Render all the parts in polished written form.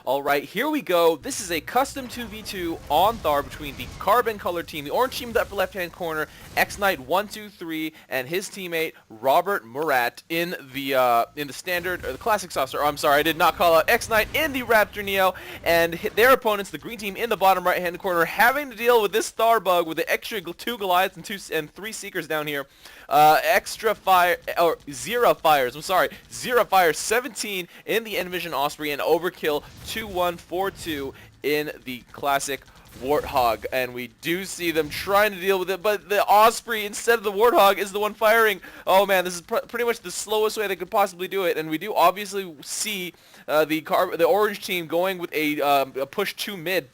Alright, here we go. This is a custom 2v2 on Thar between the carbon colored team, the orange team in the upper left-hand corner, xknight123, and his teammate, Robertmurrat, in the standard, or the classic saucer. Oh, I'm sorry, I did not call out xknight in the Raptor Neo, and their opponents, the green team in the bottom right-hand corner, having to deal with this Thar bug with the extra 2 Goliaths and 3 Seekers down here. XiraFires17 in the Envision Osprey, and Overkill2142 in the classic Warthog, and we do see them trying to deal with it, but the Osprey instead of the Warthog is the one firing. Oh man, this is pretty much the slowest way they could possibly do it, and we do obviously see the orange team going with a push to mid.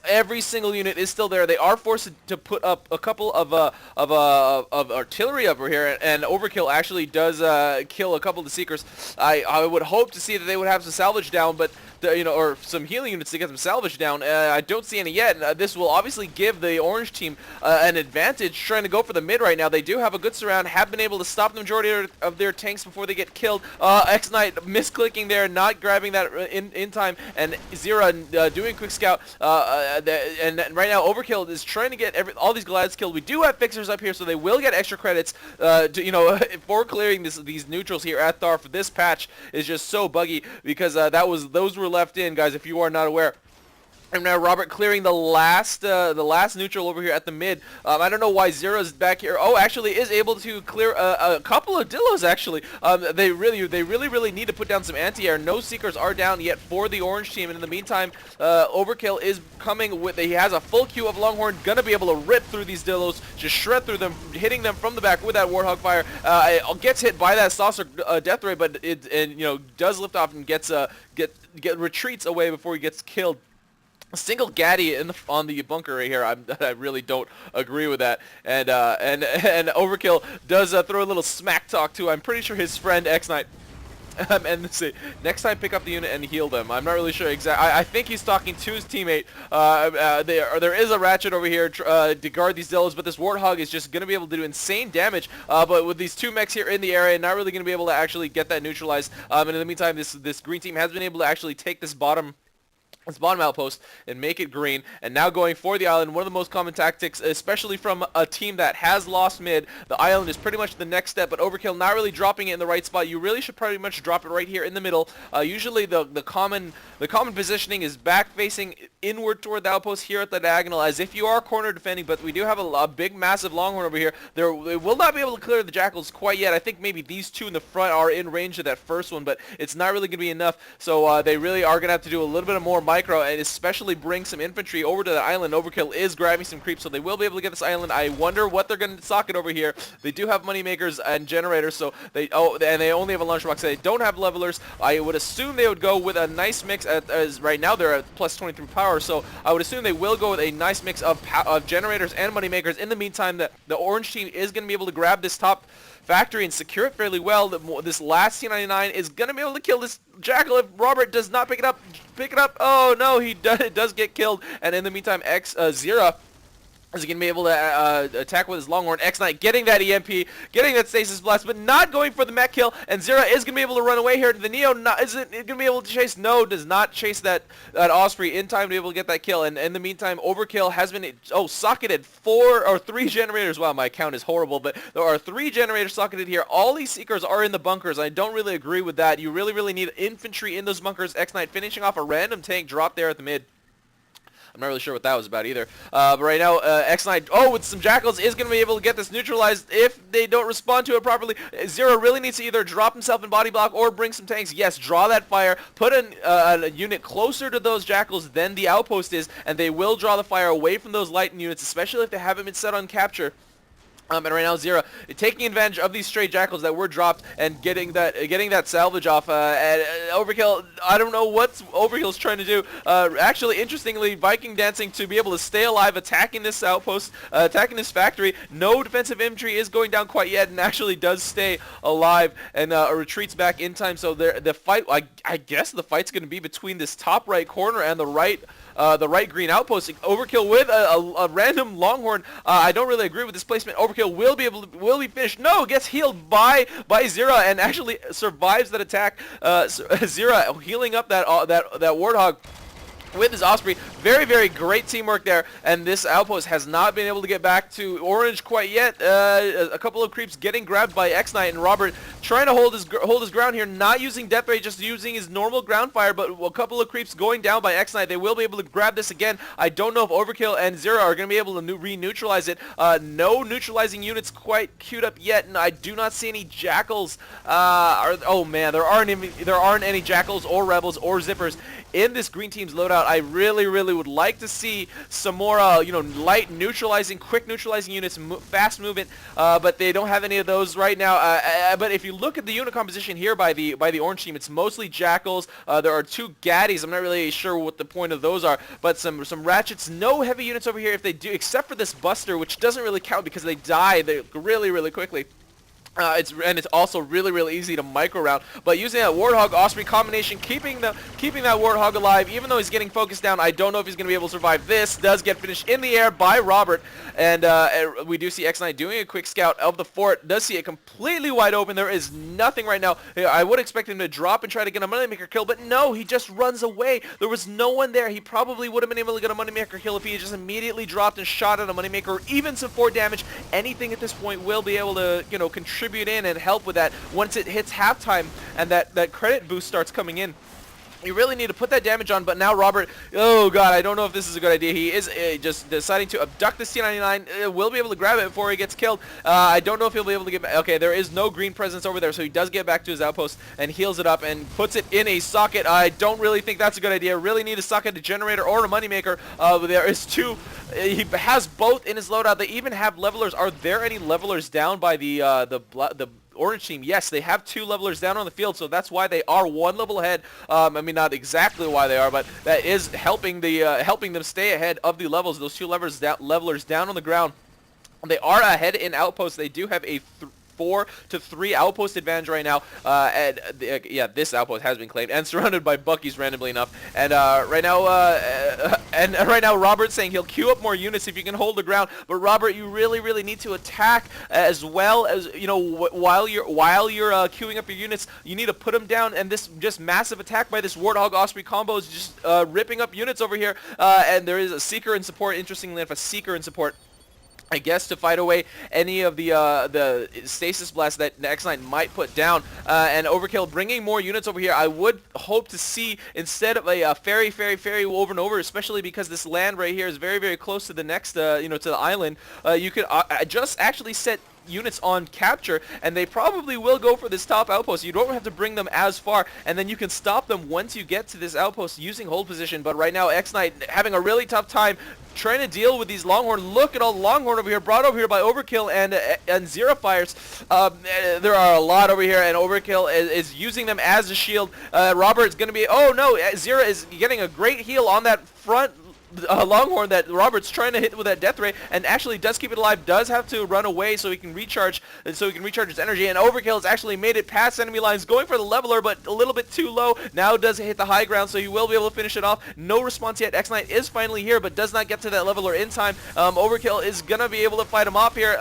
Every single unit is still there. They are forced to put up a couple of artillery over here, and Overkill actually does kill a couple of the Seekers. I would hope to see that they would have some salvage down, but or some healing units to get them salvaged down. I don't see any yet. This will obviously give the orange team an advantage trying to go for the mid right now. They do have a good surround, have been able to stop the majority of their tanks before they get killed. xknight misclicking there, not grabbing that in time, and Xira doing quick scout. And right now Overkill is trying to get all these Goliaths killed. We do have fixers up here, so they will get extra credits for clearing these neutrals here at Thar. For this patch is just so buggy because those were left in, guys, if you are not aware. And now Robert clearing the last neutral over here at the mid. I don't know why Xira's back here. Oh, actually is able to clear a couple of Dillos, actually. They really need to put down some anti-air. No Seekers are down yet for the orange team, and in the meantime, Overkill is coming with, he has a full queue of Longhorn, gonna be able to rip through these Dillos, just shred through them, hitting them from the back with that Warthog fire. It gets hit by that saucer death ray, but it does lift off and retreats away before he gets killed. A single Gaddy on the bunker right here. I really don't agree with that. And Overkill does throw a little smack talk to, I'm pretty sure, his friend xknight. And let's see, next time pick up the unit and heal them. I'm not really sure exactly. I think he's talking to his teammate. There is a Ratchet over here to guard these Dillos, but this Warthog is just going to be able to do insane damage. But with these 2 mechs here in the area, not really going to be able to actually get that neutralized. And in the meantime, this green team has been able to actually take this bottom outpost and make it green, and now going for the island. One of the most common tactics, especially from a team that has lost mid. The island is pretty much the next step, but Overkill not really dropping it in the right spot. You really should pretty much drop it right here in the middle. Usually the common positioning is back facing inward toward the outpost here at the diagonal, as if you are corner defending, but we do have a big massive Longhorn over here. They will not be able to clear the Jackals quite yet. I think maybe these 2 in the front are in range of that first one, but it's not really going to be enough, so they really are going to have to do a little bit of more micro, and especially bring some infantry over to the island. Overkill is grabbing some creeps, so they will be able to get this island. I wonder what they're going to socket over here. They do have money makers and generators, so they only have a lunchbox. They don't have levelers. I would assume they would go with a nice mix, as right now they're at plus 23 power, so I would assume they will go with a nice mix of generators and money makers. In the meantime, the orange team is going to be able to grab this top factory and secure it fairly well. This last T99 is going to be able to kill this Jackal if Robert does not pick it up. Oh no, it does get killed. And in the meantime, Xira is going to be able to attack with his Longhorn. xknight getting that EMP, getting that Stasis Blast, but not going for the mech kill. And Xira is going to be able to run away here. The Neo isn't going to be able to chase. No, does not chase that Osprey in time to be able to get that kill. And in the meantime, Overkill has been socketed 4 or 3 generators. Wow, my count is horrible, but there are 3 generators socketed here. All these Seekers are in the bunkers. I don't really agree with that. You really need infantry in those bunkers. xknight finishing off a random tank drop there at the mid. I'm not really sure what that was about either. But right now, xknight, with some Jackals, is going to be able to get this neutralized if they don't respond to it properly. Xira really needs to either drop himself in body block or bring some tanks. Yes, draw that fire, put a unit closer to those Jackals than the outpost is, and they will draw the fire away from those light units, especially if they haven't been set on capture. And right now Xira taking advantage of these stray Jackals that were dropped and getting that salvage off. And Overkill, I don't know what Overkill's trying to do. Actually, interestingly, Viking dancing to be able to stay alive, attacking this outpost, attacking this factory. No defensive infantry is going down quite yet, and actually does stay alive and retreats back in time. So the fight, I guess the fight's going to be between this top right corner and the right green outpost. Overkill with a random Longhorn. I don't really agree with this placement. Overkill will be finished. No, gets healed by Xira and actually survives that attack. Xira healing healing up that Warthog with his Osprey. Very, very great teamwork there, and this outpost has not been able to get back to orange quite yet. A couple of creeps getting grabbed by xknight, and Robert trying to hold his ground here, not using death ray, just using his normal ground fire, but a couple of creeps going down by xknight. They will be able to grab this again. I don't know if Overkill and Xira are going to be able to re-neutralize it. No neutralizing units quite queued up yet, and I do not see any jackals. Oh man, there aren't any jackals or rebels or zippers in this green team's loadout. I really would like to see some more, light neutralizing, quick neutralizing units, fast movement, but they don't have any of those right now. But if you look at the unit composition here by the orange team, it's mostly jackals. There are 2 gaddies. I'm not really sure what the point of those are, but some ratchets. No heavy units over here if they do, except for this buster, which doesn't really count because they die really quickly. It's also really easy to micro round, but using that Warthog Osprey combination, keeping that Warthog alive, even though he's getting focused down. I don't know if he's going to be able to survive this. Does get finished in the air by Robert, and we do see xknight doing a quick scout of the fort. Does see it completely wide open. There is nothing right now. I would expect him to drop and try to get a moneymaker kill, but no, he just runs away. There was no one there. He probably would have been able to get a moneymaker kill if he had just immediately dropped and shot at a moneymaker, or even some 4 damage. Anything at this point will be able to, contribute in and help with that once it hits halftime and that credit boost starts coming in. You really need to put that damage on, but now Robert, oh god, I don't know if this is a good idea. He is just deciding to abduct this T99. Will be able to grab it before he gets killed. I don't know if he'll be able to get back. Okay, there is no green presence over there, so he does get back to his outpost and heals it up and puts it in a socket. I don't really think that's a good idea. Really need a socket, a generator, or a moneymaker. There is 2. He has both in his loadout. They even have levelers. Are there any levelers down by the orange team? Yes, they have 2 levelers down on the field, so that's why they are 1 level ahead. I mean, not exactly why they are, but that is helping them stay ahead of the levels. Those 2 levelers down on the ground. They are ahead in outposts. They do have a 4 to 3 outpost advantage right now, and yeah, this outpost has been claimed and surrounded by Buckies randomly enough. And right now, Robert's saying he'll queue up more units if you can hold the ground. But Robert, you really need to attack as well as while you're queuing up your units. You need to put them down, and this just massive attack by this Warthog Osprey combo is just ripping up units over here. And there is a Seeker in support. Interestingly enough, a Seeker in support, I guess, to fight away any of the stasis blasts that xknight might put down. And Overkill bringing more units over here. I would hope to see, instead of a ferry over and over, especially because this land right here is very close to the next, to the island. You could just actually set units on capture, and they probably will go for this top outpost. You don't have to bring them as far, and then you can stop them once you get to this outpost using hold position. But right now, xknight having a really tough time trying to deal with these Longhorn. Look at all the Longhorn over here, brought over here by Overkill and XiraFires. There are a lot over here, and Overkill is using them as a shield. Robert's going to be, oh no, Xira is getting a great heal on that front Longhorn that Robert's trying to hit with that death ray, and actually does keep it alive, does have to run away so he can recharge his energy. And Overkill has actually made it past enemy lines, going for the leveler, but a little bit too low. Now does hit the high ground, so he will be able to finish it off. No response yet. xknight is finally here, but does not get to that leveler in time. Overkill is gonna be able to fight him off here.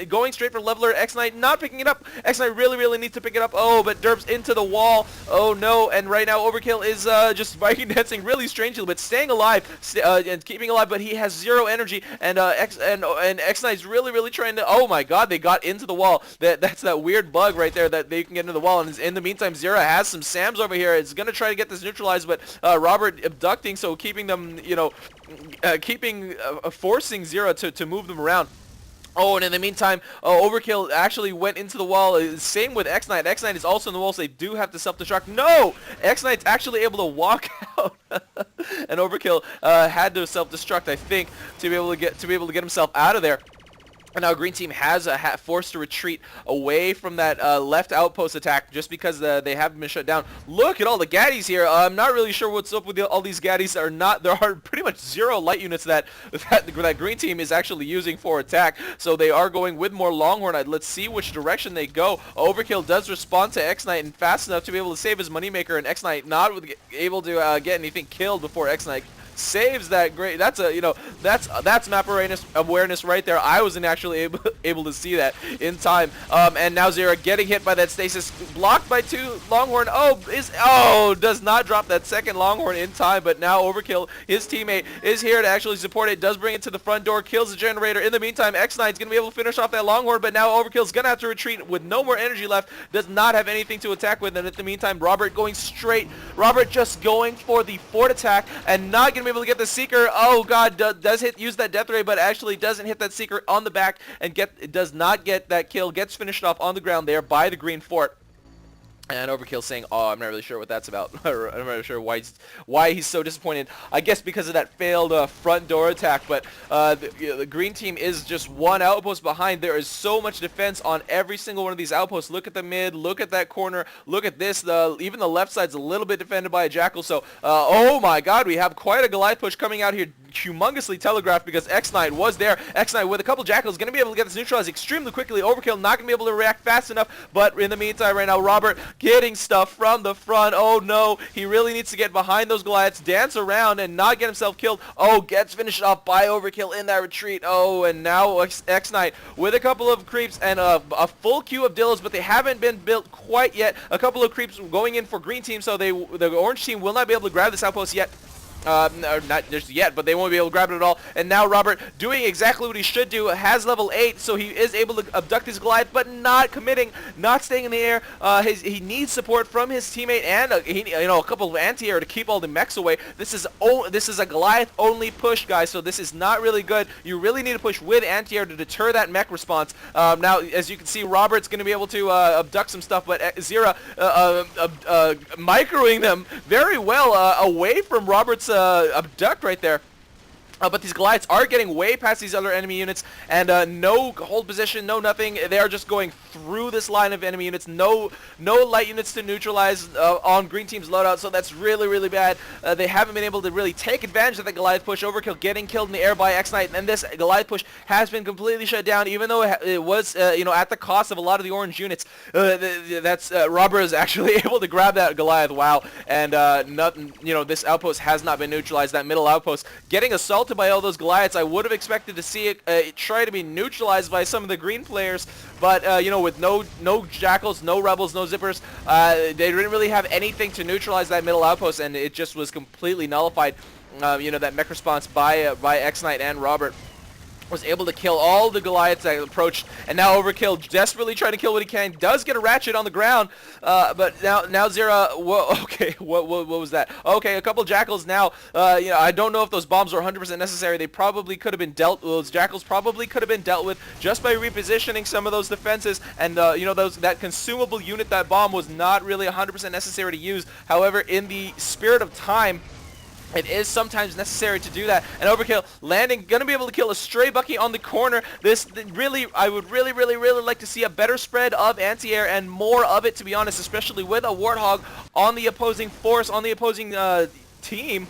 Going straight for leveler. xknight not picking it up. xknight really needs to pick it up. Oh, but derps into the wall. Oh no, and right now Overkill is just Viking dancing really strangely, but staying alive. And keeping alive, but he has 0 energy, and xknight's really trying to. Oh my god, they got into the wall. That's that weird bug right there that they can get into the wall. And in the meantime, Xira has some SAMs over here. It's gonna try to get this neutralized, but Robert abducting, so keeping them, forcing Xira to move them around. Oh, and in the meantime, Overkill actually went into the wall. Same with xknight. xknight is also in the wall, so they do have to self-destruct. No! xknight's actually able to walk out. And Overkill had to self-destruct, I think, to be able to get himself out of there. And now Green Team has forced to retreat away from that left outpost attack just because they haven't been shut down. Look at all the gaddies here. I'm not really sure what's up with all these gaddies. There are pretty much 0 light units that Green Team is actually using for attack. So they are going with more Longhorn. Let's see which direction they go. Overkill does respond to xknight and fast enough to be able to save his moneymaker, and xknight not able to get anything killed before xknight saves that great. That's a, you know, that's map awareness right there. I wasn't actually able to see that in time. And now Xira getting hit by that stasis, blocked by 2 Longhorn. Does not drop that second Longhorn in time, but now Overkill, his teammate, is here to actually support it. Does bring it to the front door, kills the generator. In the meantime, xknight gonna be able to finish off that Longhorn, but now Overkill's gonna have to retreat with no more energy left. Does not have anything to attack with, and in the meantime, Robert going straight. Robert just going for the fort attack and not gonna be able to get the Seeker. Oh god, does use that death ray, but actually doesn't hit that Seeker on the back and does not get that kill. Gets finished off on the ground there by the green fort. And Overkill saying, oh, I'm not really sure what that's about. I'm not really sure why he's so disappointed. I guess because of that failed front door attack. But the green team is just one outpost behind. There is so much defense on every single one of these outposts. Look at the mid. Look at that corner. Look at this. Even the left side's a little bit defended by a Jackal. So, oh my god, we have quite a Goliath push coming out here. Humongously telegraphed because xknight was there. xknight with a couple Jackals going to be able to get this neutralized extremely quickly. Overkill not going to be able to react fast enough, but in the meantime right now Robert getting stuff from the front. Oh no, he really needs to get behind those Goliaths, dance around and not get himself killed. Oh, gets finished off by Overkill in that retreat. Oh, and now xknight with a couple of creeps and a full queue of Dillos, but they haven't been built quite yet. A couple of creeps going in for green team, so the orange team will not be able to grab this outpost yet. Not just yet, but they won't be able to grab it at all. And now Robert doing exactly what he should do, has level 8, so he is able to abduct his Goliath, but not committing, not staying in the air. He needs support from his teammate and a couple of anti-air to keep all the mechs away. This is a Goliath only push, guys, so this is not really good. You really need to push with anti-air to deter that mech response. Now, as you can see, Robert's going to be able to abduct some stuff, but Xira microing them very well away from Robert's abduct right there. But these Goliaths are getting way past these other enemy units, and no hold position, no nothing. They are just going through this line of enemy units. No light units to neutralize on green team's loadout, so that's really, really bad. They haven't been able to really take advantage of the Goliath push. Overkill getting killed in the air by xknight, and this Goliath push has been completely shut down, even though it was, at the cost of a lot of the orange units. Robert is actually able to grab that Goliath. Wow, and nothing. This outpost has not been neutralized. That middle outpost getting assaulted by all those Goliaths. I would have expected to see it try to be neutralized by some of the green players, but with no Jackals, no Rebels, no Zippers, they didn't really have anything to neutralize that middle outpost, and it just was completely nullified. That mech response by xknight and Robert was able to kill all the Goliaths that approached, and now Overkill desperately trying to kill what he can. Does get a ratchet on the ground, but now Xira. Whoa, okay, what was that? Okay, a couple Jackals now. I don't know if those bombs were 100% necessary. They probably could have been those Jackals probably could have been dealt with just by repositioning some of those defenses, and that consumable unit, that bomb was not really 100% necessary to use. However, in the spirit of time, it is sometimes necessary to do that, and Overkill landing, gonna be able to kill a stray Bucky on the corner. I would really like to see a better spread of anti-air and more of it, to be honest, especially with a Warthog on the opposing force, on the opposing team.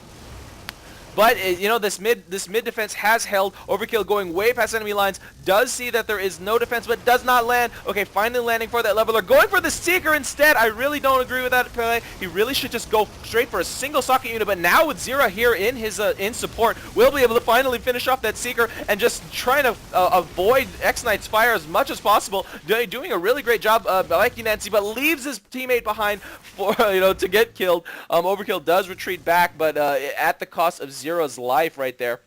But this mid defense has held. Overkill going way past enemy lines, does see that there is no defense, but does not land. Okay, finally landing for that leveler, going for the Seeker instead. I really don't agree with that play. He really should just go straight for a single socket unit, but now with Xira here in his in support, we'll be able to finally finish off that Seeker and just trying to avoid xknight's fire as much as possible. Doing a really great job, like Nancy, but leaves his teammate behind for to get killed. Overkill does retreat back, but at the cost of Xira's life right there.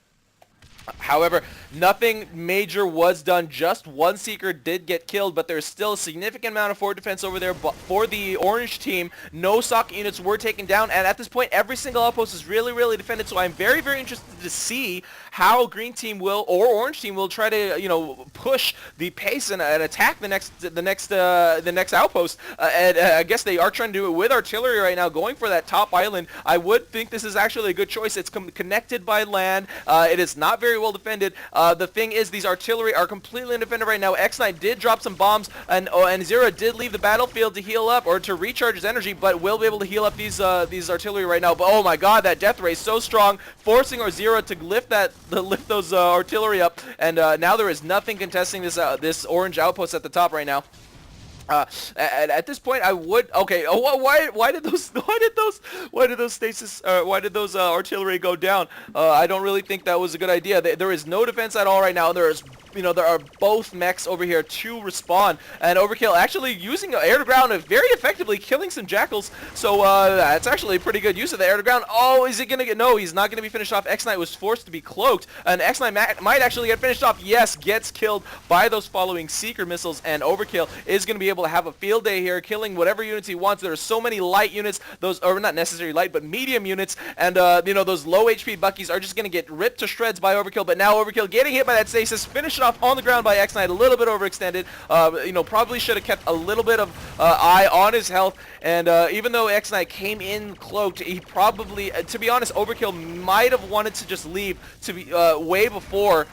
However, nothing major was done. Just one Seeker did get killed, but there's still a significant amount of forward defense over there for the orange team. No socket units were taken down, and at this point, every single outpost is really defended. So I'm very interested to see how green team will or orange team will try to push the pace and attack the next outpost. And I guess they are trying to do it with artillery right now, going for that top island. I would think this is actually a good choice. It's connected by land. It is not very well defended. The thing is, these artillery are completely undefended right now. xknight did drop some bombs, and Xira did leave the battlefield to heal up or to recharge his energy, but will be able to heal up these artillery right now. But oh my god, that death ray is so strong, forcing our Xira to lift those artillery up, and now there is nothing contesting this orange outpost at the top right now. At this point, I would. Okay. Oh, why did those stasis? Why did those artillery go down? I don't really think that was a good idea. There is no defense at all right now. There are both mechs over here to respawn, and Overkill actually using air to ground very effectively, killing some jackals. So that's actually a pretty good use of the air to ground. Oh, is it gonna get? No, he's not gonna be finished off. xknight was forced to be cloaked, and xknight might actually get finished off. Yes, gets killed by those following seeker missiles, and Overkill is gonna be able to have a field day here, killing whatever units he wants. There are so many light units, or not necessarily light, but medium units, and those low HP Buckies are just gonna get ripped to shreds by Overkill. But now Overkill getting hit by that stasis, finish it off on the ground by xknight, a little bit overextended. Probably should have kept a little bit of eye on his health, and even though xknight came in cloaked, he probably, to be honest, Overkill might have wanted to just leave to be way before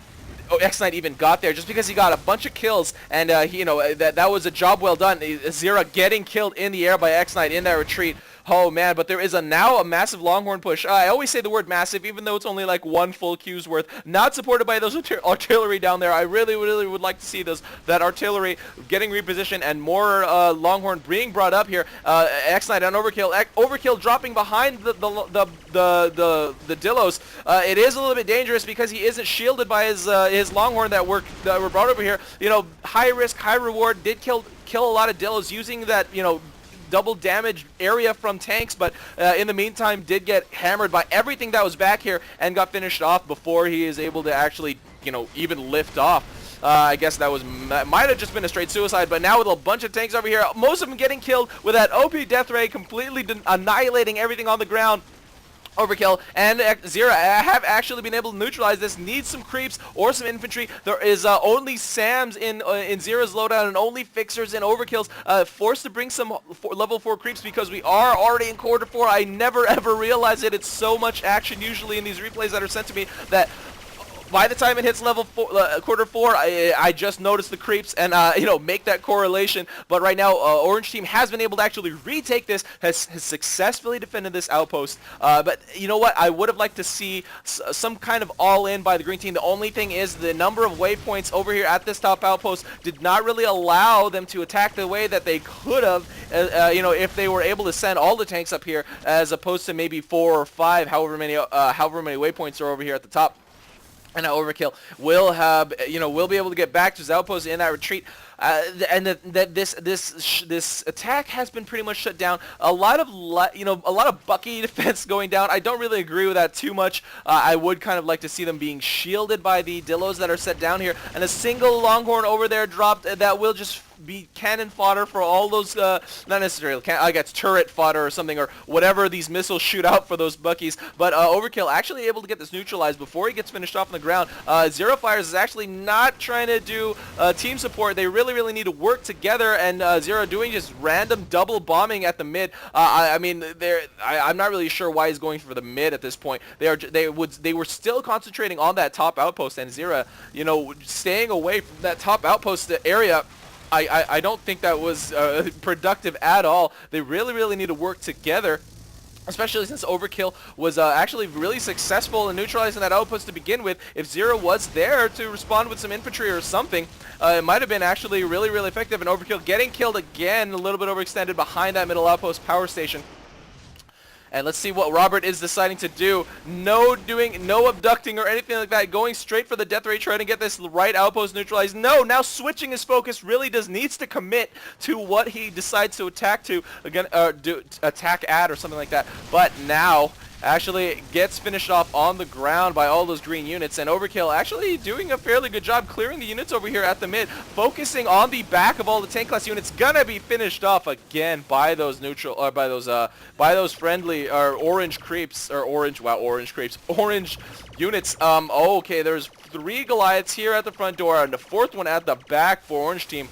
xknight even got there, just because he got a bunch of kills, and that was a job well done. Xira getting killed in the air by xknight in that retreat. Oh man, but there is now a massive Longhorn push. I always say the word massive, even though it's only like one full Q's worth. Not supported by those artillery down there. I really would like to see that artillery getting repositioned and more Longhorn being brought up here. xknight on Overkill. Overkill dropping behind the Dillos. It is a little bit dangerous because he isn't shielded by his Longhorn that were brought over here. High risk, high reward. Did kill a lot of Dillos using that double damage area from tanks, but in the meantime did get hammered by everything that was back here and got finished off before he is able to actually even lift off. I guess that might have just been a straight suicide, but now with a bunch of tanks over here, most of them getting killed with that OP death ray, completely annihilating everything on the ground. Overkill and Xira have actually been able to neutralize this. Needs some creeps or some infantry. There is only Sams in Xira's loadout and only fixers in Overkill's. Forced to bring some level 4 creeps because we are already in quarter 4. I never ever realize it. It's so much action usually in these replays that are sent to me that by the time it hits level 4, quarter 4, I just noticed the creeps and make that correlation. But right now, Orange Team has been able to actually retake this, has successfully defended this outpost. But you know what? I would have liked to see some kind of all-in by the Green Team. The only thing is the number of waypoints over here at this top outpost did not really allow them to attack the way that they could have, if they were able to send all the tanks up here, as opposed to maybe 4 or 5, however many waypoints are over here at the top. And now Overkill will be able to get back to his outpost in that retreat, and this attack has been pretty much shut down. A lot of Bucky defense going down. I don't really agree with that too much. I would kind of like to see them being shielded by the Dillos that are set down here, and a single Longhorn over there dropped that will just be cannon fodder for all those, not necessarily, I guess turret fodder or something, or whatever these missiles shoot out for those Buckies. But Overkill actually able to get this neutralized before he gets finished off on the ground. XiraFires is actually not trying to do team support. They really need to work together, and Xira doing just random double bombing at the mid. I'm not really sure why he's going for the mid at this point. They were still concentrating on that top outpost, and Xira, staying away from that top outpost area. I don't think that was productive at all. They really need to work together, especially since Overkill was actually really successful in neutralizing that outpost to begin with. If Xira was there to respond with some infantry or something, it might have been actually really effective. And Overkill getting killed again, a little bit overextended behind that middle outpost power station. And let's see what Robert is deciding to do. No abducting or anything like that. Going straight for the death ray, trying to get this right outpost neutralized. No, now switching his focus. Really needs to commit to what he decides to attack to again, attack at or something like that. But now actually gets finished off on the ground by all those green units, and Overkill actually doing a fairly good job clearing the units over here at the mid, focusing on the back of all the tank class units. Gonna be finished off again by those friendly or orange creeps, or orange units. Okay, there's 3 Goliaths here at the front door and the 4th one at the back for Orange Team.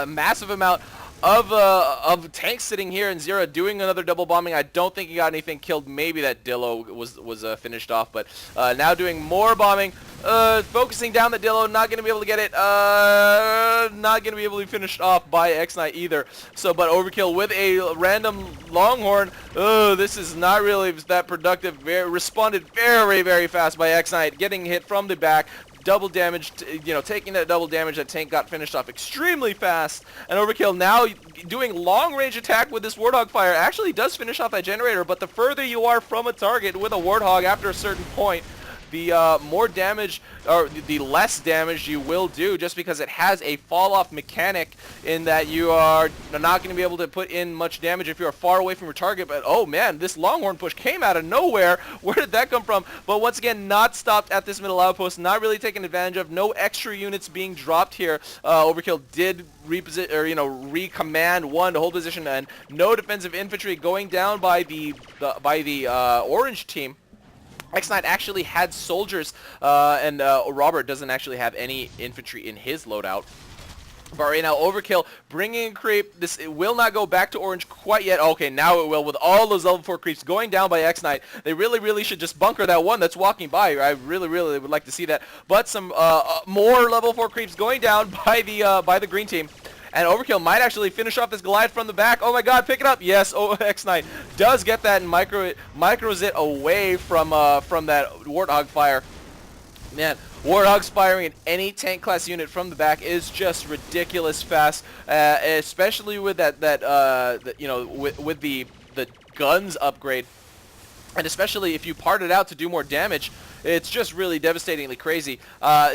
Massive amount of tanks sitting here, and Xira doing another double bombing. I don't think he got anything killed. Maybe that Dillo was finished off, but now doing more bombing, focusing down the Dillo. Not gonna be able to get it. Not gonna be able to be finished off by xknight either. So, but Overkill with a random Longhorn. This is not really that productive. Responded very fast by xknight, getting hit from the back. double damage, taking that double damage. That tank got finished off extremely fast, and Overkill now doing long-range attack with this Warthog fire actually does finish off that generator, but the further you are from a target with a Warthog after a certain point, the more damage, or the less damage you will do, just because it has a fall-off mechanic in that you are not going to be able to put in much damage if you are far away from your target. But oh man, this Longhorn push came out of nowhere. Where did that come from? But once again, not stopped at this middle outpost, not really taken advantage of. No extra units being dropped here. Overkill did recommand one to hold position, and no defensive infantry going down by the orange team. xknight actually had soldiers, and Robert doesn't actually have any infantry in his loadout. But right now, Overkill bringing in creep. It will not go back to orange quite yet. Okay, now it will, with all those level 4 creeps going down by xknight. They really should just bunker that one that's walking by. I really would like to see that. But some more level 4 creeps going down by the green team. And Overkill might actually finish off this Goliath from the back. Oh my god, pick it up. Yes, xknight does get that and micros it away from that Warthog fire. Man, Warthogs firing at any tank class unit from the back is just ridiculous fast, especially with with the guns upgrade. And especially if you part it out to do more damage, it's just really devastatingly crazy.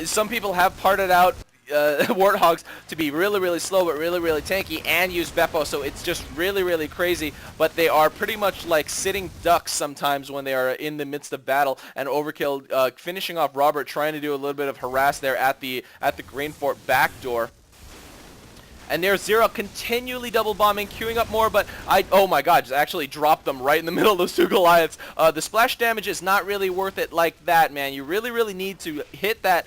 Some people have parted out Warthogs to be really slow but really tanky and use Beppo, so it's just really crazy. But they are pretty much like sitting ducks sometimes when they are in the midst of battle. And Overkill finishing off Robert, trying to do a little bit of harass there at the green fort back door. And there's Xira continually double bombing, queuing up more, but oh my god, just actually dropped them right in the middle of those two Goliaths. The splash damage is not really worth it like that, man. You really need to hit that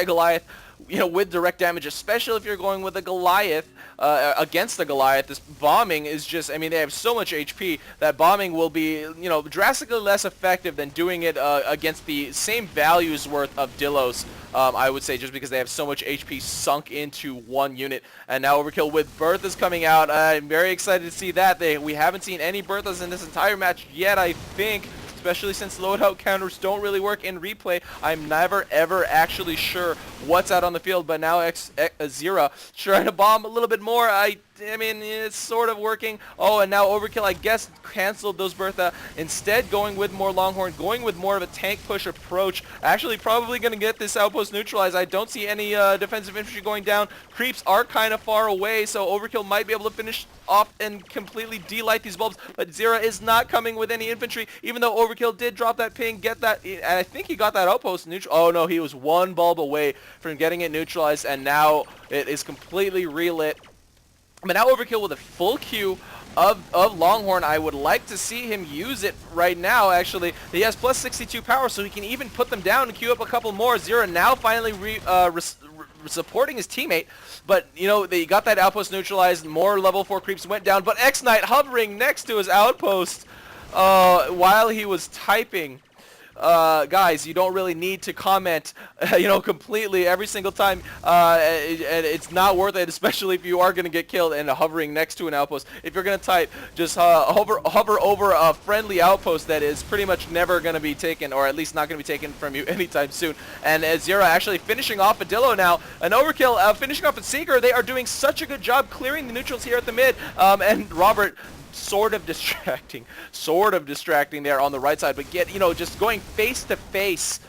Goliath, with direct damage, especially if you're going with a Goliath against a Goliath. This bombing is just, I mean, they have so much HP that bombing will be, drastically less effective than doing it against the same values worth of Dillos, I would say, just because they have so much HP sunk into one unit. And now Overkill with Berthas coming out. I'm very excited to see that. We haven't seen any Berthas in this entire match yet, I think. Especially since loadout counters don't really work in replay. I'm never ever actually sure what's out on the field, but now Xira trying to bomb a little bit more. I mean, it's sort of working. Oh, and now Overkill, I guess, canceled those Bertha. Instead, going with more Longhorn, going with more of a tank push approach. Actually, probably going to get this outpost neutralized. I don't see any defensive infantry going down. Creeps are kind of far away, so Overkill might be able to finish off and completely delight these bulbs. But Xira is not coming with any infantry, even though Overkill did drop that ping, get that, and I think he got that outpost neutral. Oh no, he was one bulb away from getting it neutralized, and now it is completely relit. But now Overkill with a full queue of Longhorn. I would like to see him use it right now, actually. He has plus 62 power, so he can even put them down and queue up a couple more. Xira now finally supporting his teammate. But, they got that outpost neutralized. More level 4 creeps went down. But xknight hovering next to his outpost while he was typing. Guys, you don't really need to comment, completely every single time, and it's not worth it, especially if you are going to get killed and hovering next to an outpost. If you're going to type, just hover over a friendly outpost that is pretty much never going to be taken, or at least not going to be taken from you anytime soon. And Xira actually finishing off a Dillo now, an Overkill finishing off a Seeker. They are doing such a good job clearing the neutrals here at the mid, and Robert sort of distracting there on the right side, but just going face to face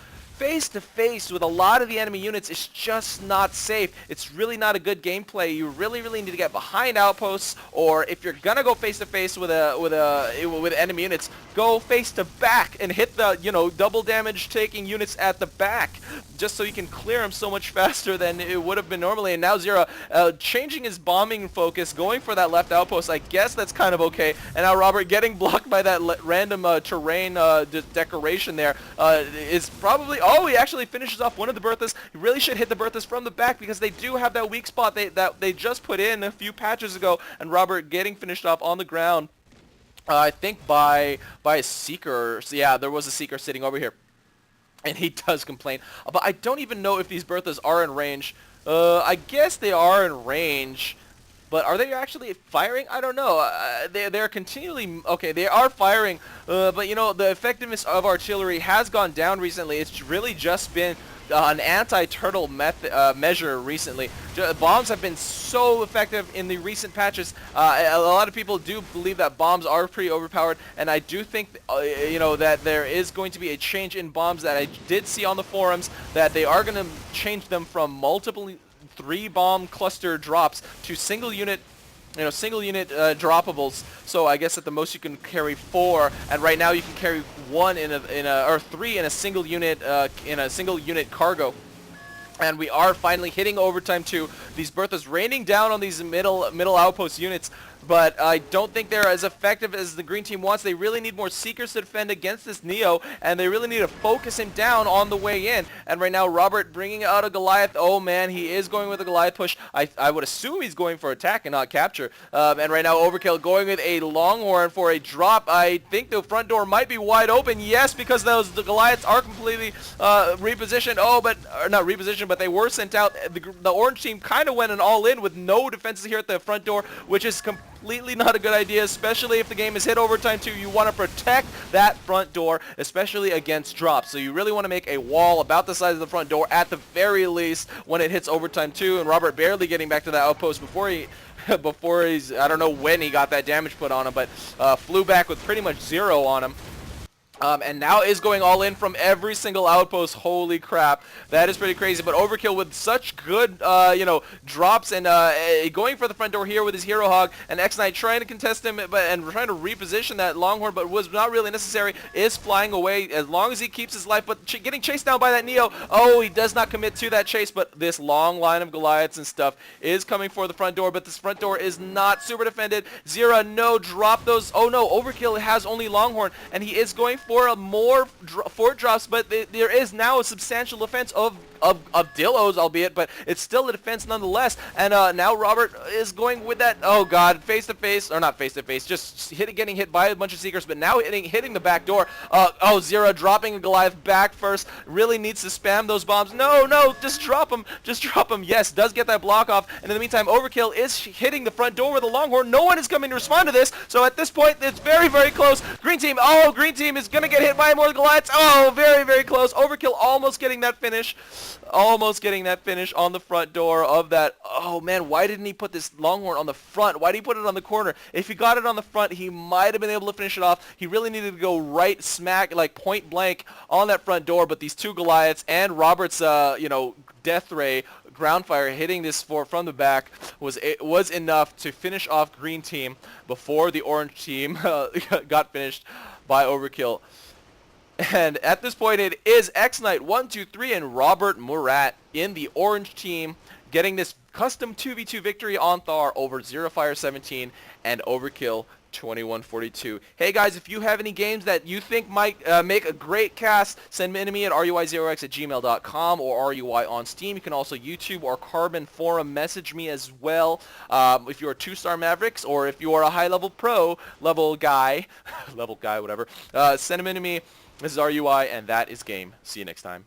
with a lot of the enemy units is just not safe. It's really not a good gameplay. You really need to get behind outposts, or if you're gonna go face to face with enemy units, go face to back and hit the double damage taking units at the back, just so you can clear them so much faster than it would have been normally. And now Xira changing his bombing focus, going for that left outpost. I guess that's kind of okay. And now Robert getting blocked by that random terrain decoration there is probably. Oh, he actually finishes off one of the Berthas. He really should hit the Berthas from the back, because they do have that weak spot that they just put in a few patches ago. And Robert getting finished off on the ground. I think by a Seeker. So yeah, there was a Seeker sitting over here. And he does complain. But I don't even know if these Berthas are in range. I guess they are in range. But are they actually firing? I don't know. They're continually... Okay, they are firing. But, the effectiveness of artillery has gone down recently. It's really just been an anti-turtle measure recently. Bombs have been so effective in the recent patches. A lot of people do believe that bombs are pretty overpowered, and I do think, you know, that there is going to be a change in bombs that I did see on the forums, that they are going to change them from multiple 3-bomb cluster drops to single unit droppables. So I guess at the most you can carry 4, and right now you can carry 1 or 3 in a single unit cargo. And we are finally hitting overtime 2. These Berthas raining down on these middle outpost units, but I don't think they're as effective as the green team wants. They really need more Seekers to defend against this Neo, and they really need to focus him down on the way in. And right now, Robert bringing out a Goliath. Oh man, he is going with a Goliath push. I would assume he's going for attack and not capture. And right now, Overkill going with a Longhorn for a drop. I think the front door might be wide open. Yes, because the Goliaths are completely repositioned. Oh, but not repositioned, but they were sent out. The orange team kind of went an all-in with no defenses here at the front door, which is completely not a good idea, especially if the game is hit overtime 2. You want to protect that front door, especially against drops. So you really want to make a wall about the size of the front door at the very least when it hits overtime 2. And Robert barely getting back to that outpost before he's, I don't know when he got that damage put on him, but flew back with pretty much 0 on him. And now is going all in from every single outpost. Holy crap. That is pretty crazy. But Overkill with such good, you know, drops and going for the front door here with his Hero Hog. And xknight trying to contest him and trying to reposition that Longhorn, but was not really necessary. Is flying away as long as he keeps his life, but getting chased down by that Neo. Oh, he does not commit to that chase, but this long line of Goliaths and stuff is coming for the front door. But this front door is not super defended. Xira, no, drop those. Oh no, Overkill has only Longhorn, and he is going for more fort drops, but there is now a substantial defense of Dillos, albeit, but it's still a defense nonetheless. And now Robert is going with that, oh god, face to face, or not face to face, just getting hit by a bunch of Seekers, but now hitting the back door. Oh, Xira dropping a Goliath back first, really needs to spam those bombs. No, just drop them, yes, does get that block off, and in the meantime, Overkill is hitting the front door with a Longhorn. No one is coming to respond to this, so at this point, it's very, very close. Green team is gonna get hit by more Goliaths. Oh, very, very close. Overkill almost getting that finish. On the front door of that. Oh man, why didn't he put this Longhorn on the front? Why did he put it on the corner? If he got it on the front, he might have been able to finish it off. He really needed to go right smack, like point blank on that front door, but these 2 Goliaths and Robert's, you know, Death Ray ground fire hitting this from the back was enough to finish off green team before the orange team got finished by Overkill. And at this point, it is xknight123 and Robertmurrat in the orange team getting this custom 2v2 victory on Thar over XiraFires17 and Overkill2142. Hey guys, if you have any games that you think might make a great cast, send me to me at rui0x@gmail.com or RUI on Steam. You can also YouTube or Carbon Forum message me as well. If you're a 2-star Mavericks or if you are a high-level pro level guy, whatever, send them in to me. This is RUI, and that is game. See you next time.